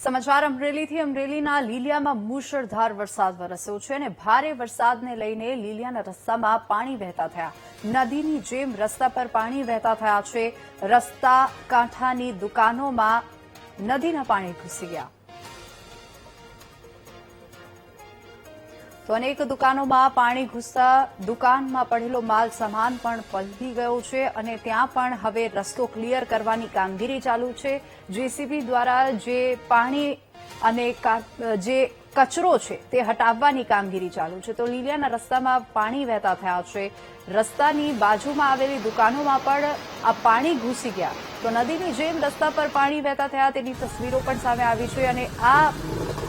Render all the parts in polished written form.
સમાચાર અમરેલીથી અમરેલીના લીલિયામાં મુશળધાર વરસાદ વરસ્યો છે અને ભારે વરસાદને લઈને લીલિયાના રસ્તામાં પાણી વહેતા થયા। નદીની જેમ રસ્તા પર પાણી વહેતા થયા છે। રસ્તા કાંઠાની દુકાનોમાં નદીના પાણી ઘૂસી ગયા તો અનેક દુકાનોમાં પાણી ઘૂસતા દુકાનમાં પડેલો માલ સામાન પણ પલળી ગયો છે અને ત્યાં પણ હવે રસ્તો ક્લિયર કરવાની કામગીરી ચાલુ છે। જેસીબી દ્વારા જે પાણી અને જે કચરો છે તે હટાવવાની કામગીરી ચાલુ છે તો લીલિયાના રસ્તામાં પાણી વહેતા થયા છે। રસ્તાની બાજુમાં આવેલી દુકાનોમાં પણ આ પાણી ઘૂસી ગયા તો નદીની જેમ રસ્તા પર પાણી વહેતા થયા તેની તસવીરો પણ સામે આવી છે અને આ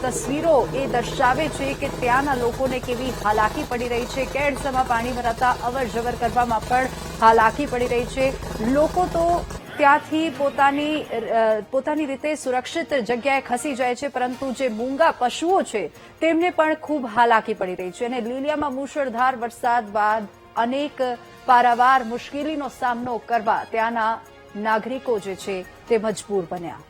તસવીરો એ દર્શાવે છે કે ત્યાંના લોકોને કેવી હાલાકી પડી રહી છે। કેડસમાં પાણી ભરાતા અવર જવર કરવામાં પણ હાલાકી પડી રહી છે। લોકો તો ત્યાંથી પોતાની રીતે સુરક્ષિત જગ્યાએ ખસી જાય છે પરંતુ જે મૂંગા પશુઓ છે તેમને પણ ખૂબ હાલાકી પડી રહી છે અને લીલિયામાં મુશળધાર વરસાદ બાદ અનેક પારાવાર મુશ્કેલીનો સામનો કરવા ત્યાંના નાગરિકો જે છે તે મજબૂર બન્યા।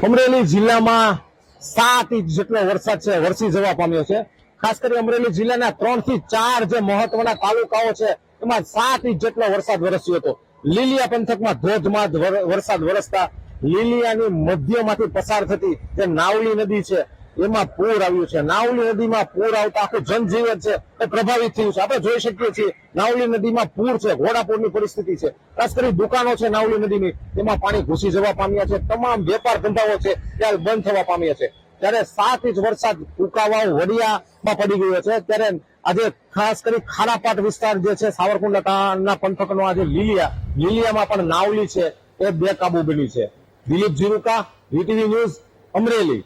અમરેલી જિલ્લામાં 7 ઇંચ જેટલો વરસાદ છે વરસી જવા પામ્યો છે। ખાસ કરી અમરેલી જિલ્લાના 3 થી 4 જે મહત્વના તાલુકાઓ છે એમાં 7 ઇંચ જેટલો વરસાદ વરસ્યો હતો। લીલિયા પંથકમાં ધોધમાર વરસાદ વરસતા લીલિયાની મધ્યમાંથી પસાર થતી જે નાવલી નદી છે એમાં પૂર આવ્યું છે। નાવલી નદીમાં પૂર આવતા આખું જનજીવન છે એ પ્રભાવિત થયું છે। આપણે જોઈ શકીએ છીએ નાવલી નદીમાં પૂર છે, ઘોડાપૂરની પરિસ્થિતિ છે। ખાસ કરી દુકાનો છે નાવલી નદીની તેમાં પાણી ઘૂસી જવા પામ્યા છે। તમામ વેપાર ધંધાઓ છે ત્યાં બંધ થવા પામ્યા છે। ત્યારે 7 ઇંચ વરસાદ કુકાવાવ વડિયામાં પડી ગયો છે ત્યારે આજે ખાસ કરી ખારાપાટ વિસ્તાર જે છે સાવરકુંડલાના પંથકનો આજે લીલિયામાં પણ નાવલી છે એ બેકાબુ બની છે। Dilip Jiruka, VTV news, Amreli.